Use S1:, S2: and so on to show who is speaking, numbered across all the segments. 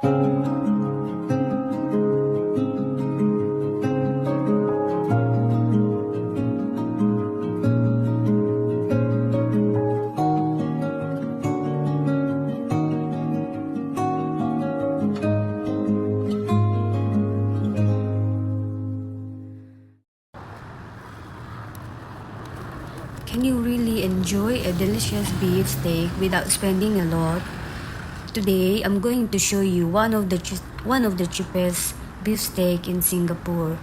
S1: Can you really enjoy a delicious beef steak without spending a lot? Today, I'm going to show you one of the cheapest beef steak in Singapore.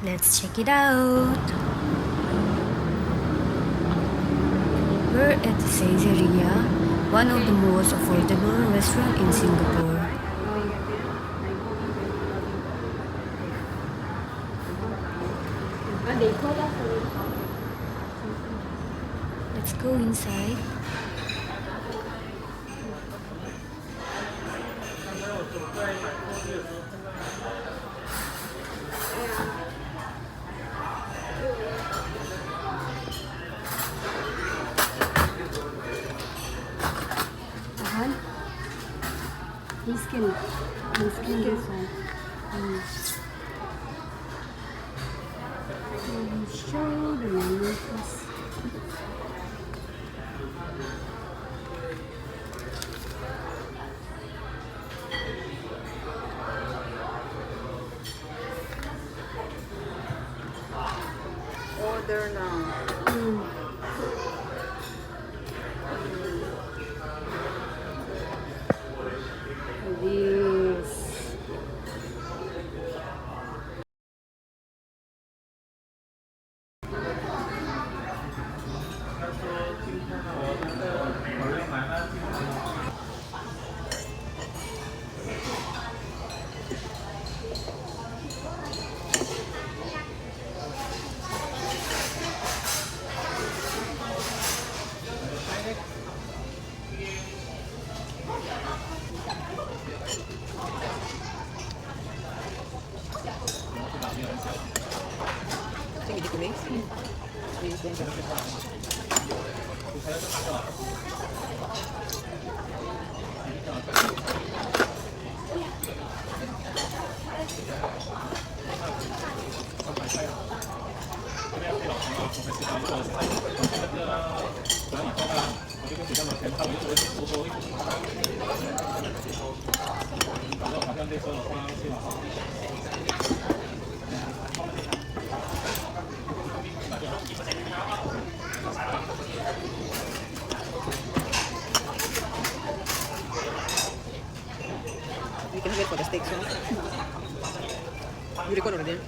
S1: Let's check it out. We're at Caesarea, one of the most affordable restaurants in Singapore. Let's go inside. Miskin. Show the menu first.
S2: Order now.
S1: This.
S2: Sige, dito mix. We can wait for the steak, so. You record already?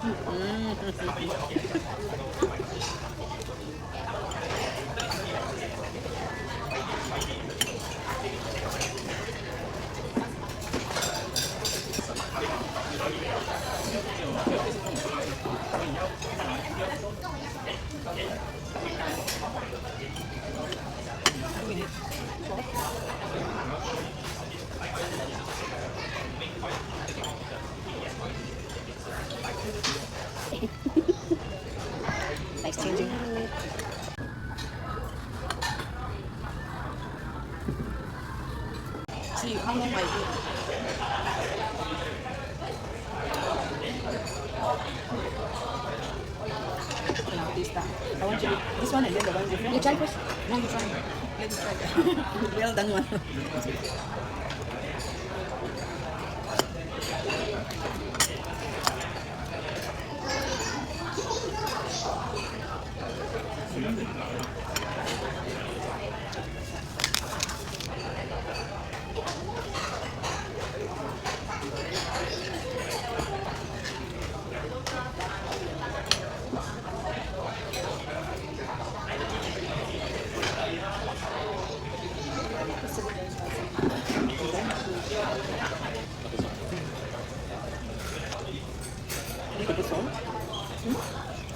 S2: Nice changing. See, how long I do? Yeah, this time. I want you this one and then the one different.
S1: You try first.
S2: No, you try. Let me try. Well done one. Need to put salt?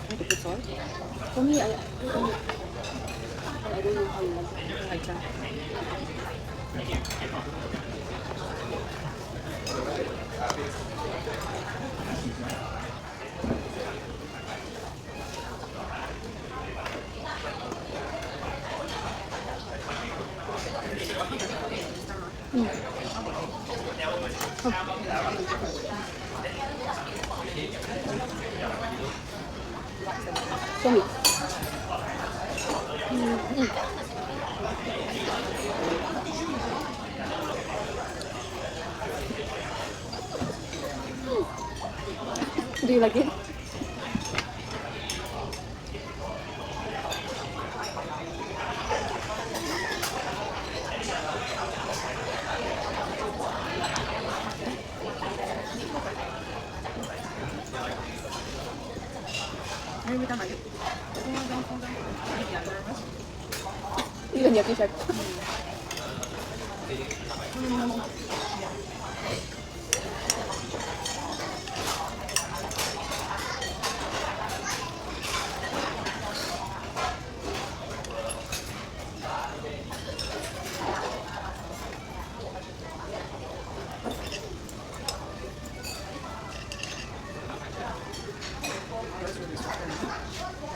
S2: Need to put salt?
S1: For me, I don't know how you like it.
S2: I try.
S3: Show me. Do you like it? Even your t-shirt.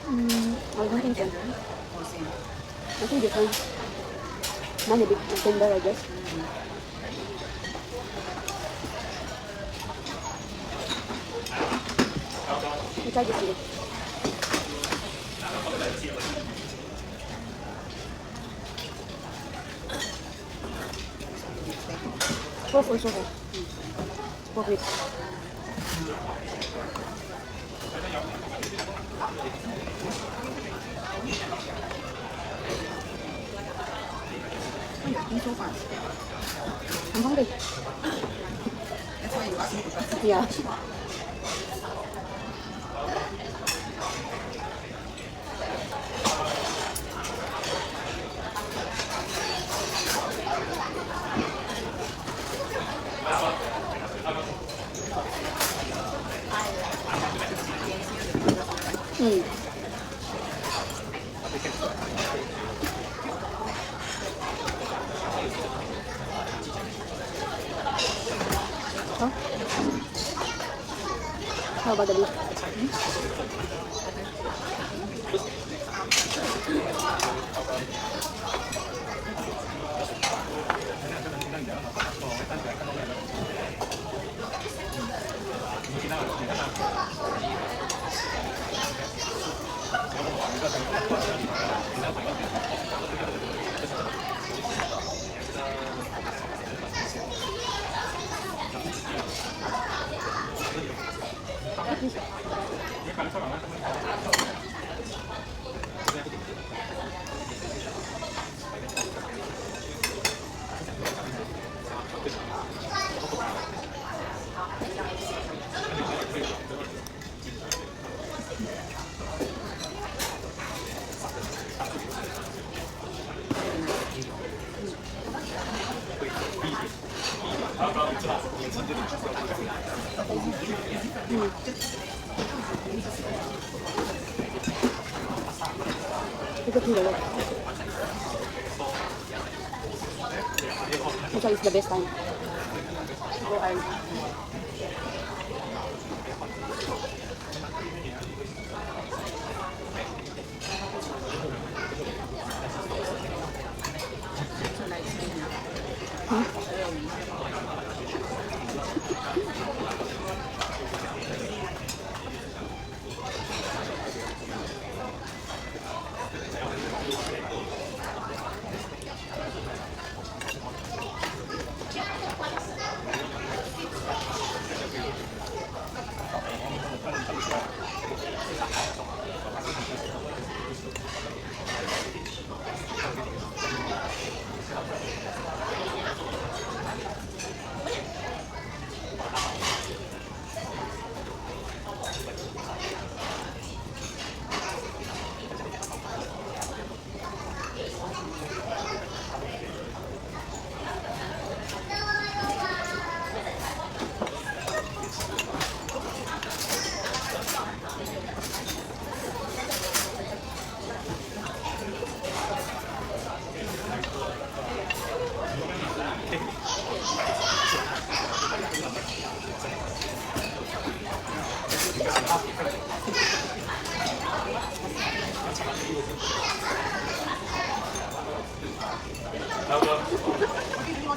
S3: I don't think so. I think different. Mine a bit tender, I guess. We try this again. Pork also have. Pork ribs.
S2: So far.
S3: I'm hungry.
S2: That's why you asked me to first.
S3: Yeah. Huh? How about the beef? It's a kilo. Actually, it's the best time. Go early.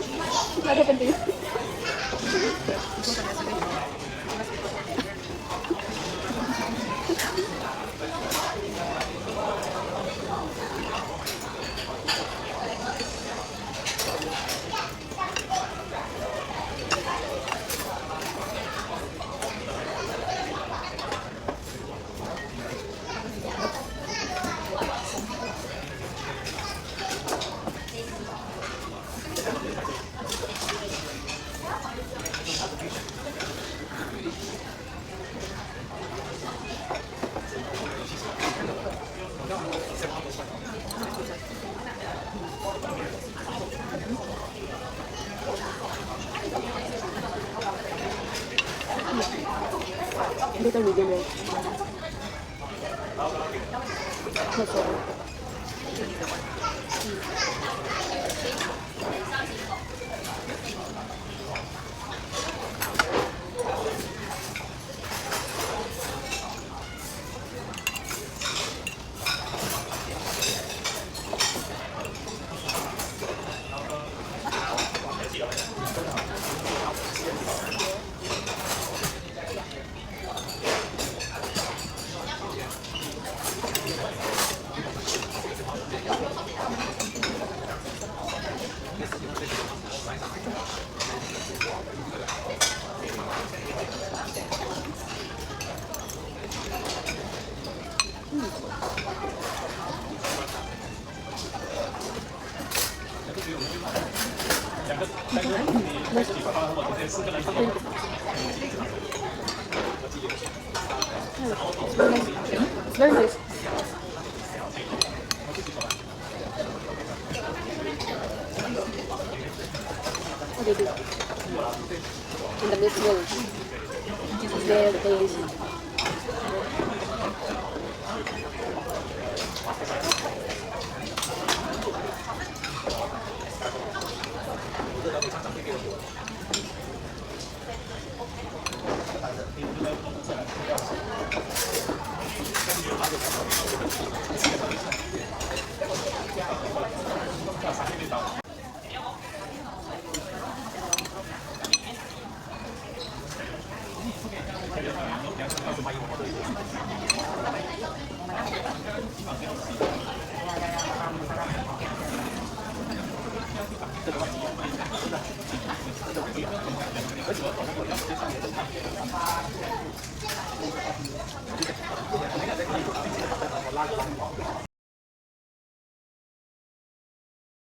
S3: What happened to you? Little medium rare. That's all. It's very nice. What do you do? And the milk is there, the taste.